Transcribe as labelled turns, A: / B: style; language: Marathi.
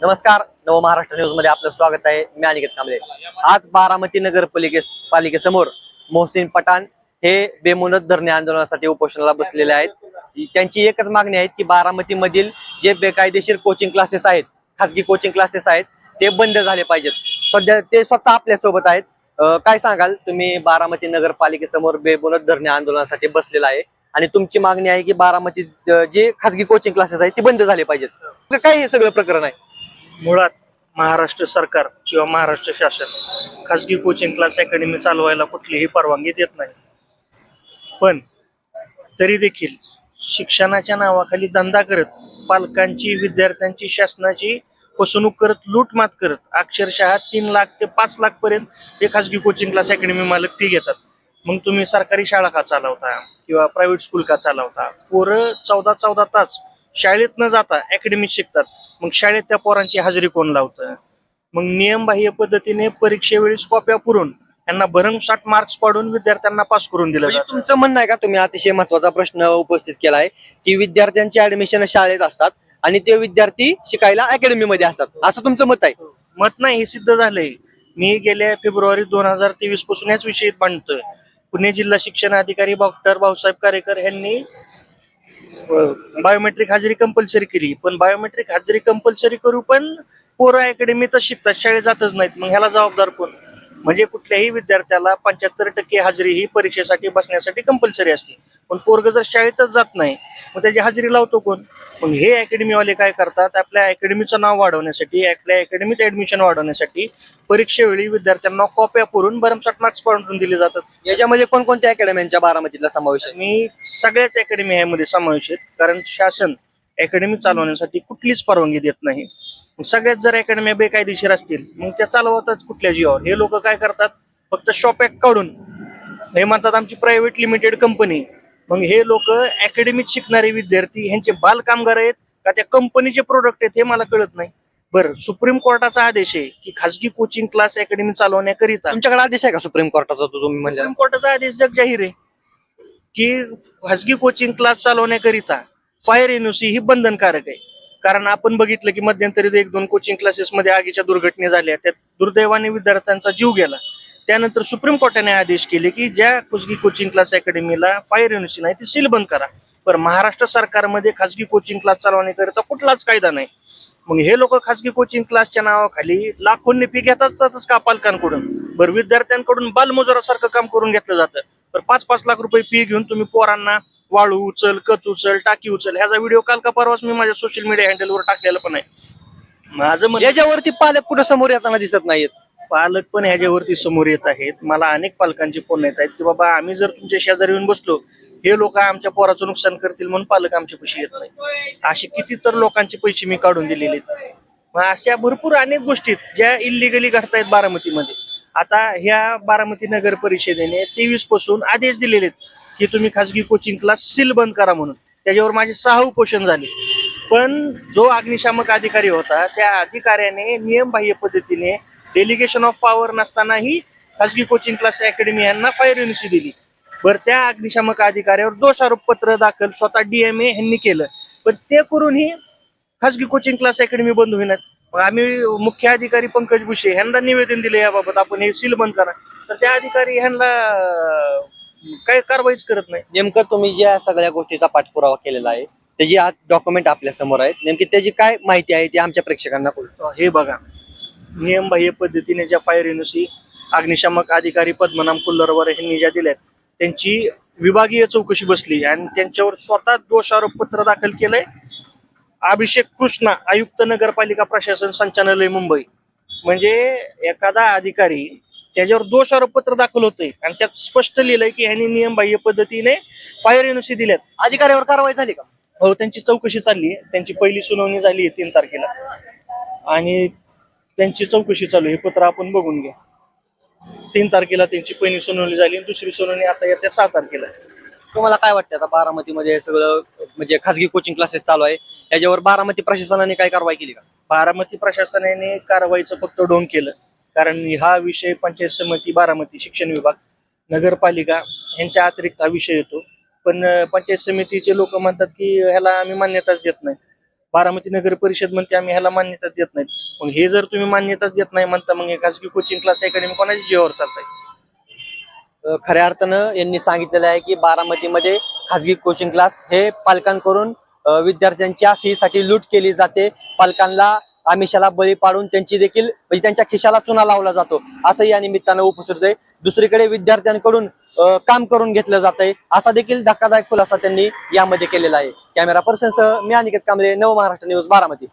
A: नमस्कार. नव महाराष्ट्र न्यूज मध्ये आपलं स्वागत आहे. मी अनिकेत कांबळे. आज बारामती पालिकेसमोर मोहसिन पठाण हे बेमुदत धरणे आंदोलनासाठी उपोषणाला बसलेले आहेत. त्यांची एकच मागणी आहे की बारामती मधील जे बेकायदेशीर कोचिंग क्लासेस आहेत, खाजगी कोचिंग क्लासेस आहेत, ते बंद झाले पाहिजेत. सध्या ते स्वतः आपल्या सोबत आहेत. काय सांगाल तुम्ही? बारामती नगरपालिकेसमोर बेमुदत धरणे आंदोलनासाठी बसलेला आहे आणि तुमची मागणी आहे की बारामती जे खाजगी कोचिंग क्लासेस आहेत ते बंद झाले पाहिजेत. काय हे सगळं प्रकरण आहे?
B: मुळात महाराष्ट्र सरकार किंवा महाराष्ट्र शासन खासगी कोचिंग क्लास अकॅडमी चालवायला कुठलीही परवानगी देत नाही. पण तरी देखील शिक्षणाच्या नावाखाली धंदा करत, पालकांची, विद्यार्थ्यांची, शासनाची फसवणूक करत, लूटमात करत अक्षरशः 3 लाख ते 5 लाख पर्यंत हे खासगी कोचिंग क्लास अकॅडमी मालक फी घेतात. मग तुम्ही सरकारी शाळा का चालवता किंवा प्रायव्हेट स्कूल का चालवता? पोरं 14-14 तास शाळेत न जाता अकॅडमीत शिकतात. मग शाळेत त्या पोरांची हजेरी कोण लावतं? मग नियमबाह्य पद्धतीने परीक्षेवेळी कॉप्या पुरून त्यांना भरमसाठ मार्क्स पाडून विद्यार्थ्यांना पास करून दिलं
A: म्हणजे
B: जातं.
A: तुमचं म्हणणं आहे का? तुम्ही अतिशय महत्वाचा प्रश्न उपस्थित केलाय की विद्यार्थ्यांचे ऍडमिशन शाळेत असतात आणि ते विद्यार्थी शिकायला अकॅडमी मध्ये असतात, असं तुमचं मत आहे?
B: मत नाही, हे सिद्ध झालंय. मी गेल्या फेब्रुवारी 2023 पासून याच विषयी मांडतोय. पुणे जिल्हा शिक्षण अधिकारी डॉक्टर भाऊसाहेब कारेकर यांनी बायोमेट्रिक हजेरी कंपल्सरी केली. पण बायोमेट्रिक हजेरी कंपल्सरी करू पण पोरं अकॅडमीतच शिकतात, शाळेत जातच नाहीत. मग ह्याला जबाबदार कोण? म्हणजे कुठल्याही विद्यार्थ्याला 75% हजेरी ही परीक्षेसाठी बसण्यासाठी कंपल्सरी असते. पण पोरग जर शाळेतच जात नाही, मग त्याची हजेरी लावतो कोण? मग हे अकॅडमीवाले काय करतात? आपल्या अकॅडमीचं नाव वाढवण्यासाठी, आपल्या अकॅडमीत ऍडमिशन वाढवण्यासाठी परीक्षेवेळी विद्यार्थ्यांना कॉप्या पुरून भरमसाठ मार्क्स पाडून दिले जातात.
A: याच्यामध्ये कोणकोणत्या अकॅडमीच्या बारामतीतला समावेश आहे?
B: मी सगळ्याच अकॅडमी ह्यामध्ये समावेश आहेत, कारण शासन अकॅडमी चालवण्यासाठी कुठलीच परवानगी देत नाही. सगळ्यात जर अकॅडमी बेकायदेशीर असतील मग त्या चालवतात कुठल्या जीवावर? हे लोक काय करतात? फक्त शॉप ऍक्ट काढून हे म्हणतात आमची प्रायव्हेट लिमिटेड कंपनी. मग हे लोक अकॅडमीत शिकणारे विद्यार्थी ह्यांचे बाल कामगार आहेत का त्या कंपनीचे प्रोडक्ट आहेत हे मला कळत नाही. बरं, सुप्रीम कोर्टाचा आदेश आहे की खासगी कोचिंग क्लास अकॅडमी चालवण्याकरिता,
A: तुमच्याकडे आदेश आहे का सुप्रीम कोर्टाचा? तो तुम्ही म्हणजे
B: सुप्रीम कोर्टाचा आदेश जग जाहीर आहे की खासगी कोचिंग क्लास चालवण्याकरिता फायर एनओसी ही बंधनकारक आहे. कारण आपण बघितलं की मध्यंतरी 1-2 कोचिंग क्लासेस मध्ये आगीच्या दुर्घटना झाल्या, त्यात दुर्दैवाने विद्यार्थ्यांचा जीव गेला. त्यानंतर सुप्रीम कोर्टाने आदेश केले की ज्या खासगी कोचिंग क्लास अकॅडमीला फायर एनओसी नाही ती सील बंद करा. पण महाराष्ट्र सरकारमध्ये खासगी कोचिंग क्लास चालवण्याकरिता कुठलाच कायदा नाही. मग हे लोक खासगी कोचिंग क्लासच्या नावाखाली लाखोंनी फी घेतातच का पालकांकडून? बरं, विद्यार्थ्यांकडून बालमजुरासारखं काम करून घेतलं जातं. तर 5-5 लाख रुपये फी घेऊन तुम्ही पोरांना वाळू उचल, कच उचल, टाकी उचल, ह्याचा व्हिडिओ काल का परवाच मी माझ्या सोशल मीडिया हँडलवर टाकलेला पण आहे. माझं म्हणणं,
A: याच्यावरती पालक कुठं समोर येताना दिसत नाहीत.
B: पालक पण ह्याच्यावरती समोर येत आहेत. मला अनेक पालकांचे फोन येत आहेत की बाबा आम्ही जर तुमच्या शेजारी येऊन बसलो, हे लोक आमच्या पोराचं नुकसान करतील म्हणून पालक आमचे पैसे येत नाही. असे किती तर लोकांचे पैसे मी काढून दिलेले आहेत. मग अशा भरपूर अनेक गोष्टी ज्या इल्लिगली घडतायत बारामतीमध्ये. आता ह्या बारामती नगर परिषदेने 23 पासून आदेश दिलेले आहेत की तुम्ही खासगी कोचिंग क्लास सील बंद करा म्हणून. त्याच्यावर माझे 6 उपोषण झाले. पण जो अग्निशामक अधिकारी होता त्या अधिकाऱ्याने नियमबाह्य पद्धतीने डेलिगेशन ऑफ पॉवर नसतानाही खासगी कोचिंग क्लास अकॅडमी यांना फायर एनओसी दिली. बरं, त्या अग्निशामक अधिकाऱ्यावर दोषारोप पत्र दाखल स्वतः DMA यांनी केलं. पण ते करूनही खासगी कोचिंग क्लास अकॅडमी बंद होईनात. मग आम्ही मुख्य अधिकारी पंकज भुसे यांना निवेदन दिले याबाबत, आपण हे सील बंद करा. तर त्या अधिकारी यांना काही कारवाईच करत नाही.
A: नेमकं तुम्ही ज्या सगळ्या गोष्टीचा पाठपुरावा केलेला आहे त्याची आज डॉक्युमेंट आपल्या समोर आहेत, नेमकी त्याची काय माहिती आहे ती आमच्या प्रेक्षकांना कळू.
B: हे बघा, नियमबाह्य पद्धतीने ज्या फायर एनओसी अग्निशामक अधिकारी पद्मनाभ कुल्लरवर यांनी ज्या दिल्यात त्यांची विभागीय चौकशी बसली आणि त्यांच्यावर स्वतः दोषारोप पत्र दाखल केलंय अभिषेक कृष्णा, आयुक्त नगरपालिका प्रशासन संचालनालय मुंबई. म्हणजे एखादा अधिकारी त्याच्यावर दोषारोप पत्र दाखल होतंय आणि त्यात स्पष्ट लिहिलंय की ह्यांनी नियमबाह्य पद्धतीने फायर एनओसी दिल्यात.
A: अधिकाऱ्यावर कारवाई झाली का?
B: हो, त्यांची चौकशी चालली आहे. त्यांची पहिली सुनावणी झाली आहे 3 तारखेला आणि त्यांची चौकशी चालू आहे. हे पत्र आपण बघून घ्या. 3 तारखेला त्यांची पहिली सुनावणी झाली आणि दुसरी सुनावणी आता येत्या 6 तारखेला.
A: तुम्हाला काय वाटतं आता बारामतीमध्ये सगळं म्हणजे खासगी कोचिंग क्लासेस चालू आहे, याच्यावर बारामती प्रशासनाने काय कारवाई केली का?
B: बारामती प्रशासनाने कारवाईचं फक्त ढोंग केलं. कारण हा विषय पंचायत समिती बारामती, शिक्षण विभाग, नगरपालिका यांच्या अतिरिक्त हा विषय येतो. पण पंचायत समितीचे लोक म्हणतात की ह्याला आम्ही मान्यताच देत नाही. बारामती नगर परिषद म्हणते आम्ही ह्याला मान्यता देत नाहीत. मग हे जर तुम्ही मान्यताच देत नाही म्हणता मग हे खासगी कोचिंग क्लास अकॅडमी कोणाच्या जीवावर चालताय?
A: खऱ्या अर्थानं यांनी सांगितलेलं आहे की बारामतीमध्ये खाजगी कोचिंग क्लास हे पालकांकडून विद्यार्थ्यांच्या फी साठी लूट केली जाते. पालकांना आमिषाला बळी पाडून त्यांची देखील म्हणजे त्यांच्या खिशाला चुना लावला जातो असं या निमित्तानं उपस्थित होते. दुसरीकडे विद्यार्थ्यांकडून काम करून घेतलं जात आहे असा देखील धक्कादायक खुलासा त्यांनी यामध्ये केलेला आहे. कॅमेरा पर्सन सह मी अनिकेत कांबळे, नव महाराष्ट्र न्यूज, बारामती.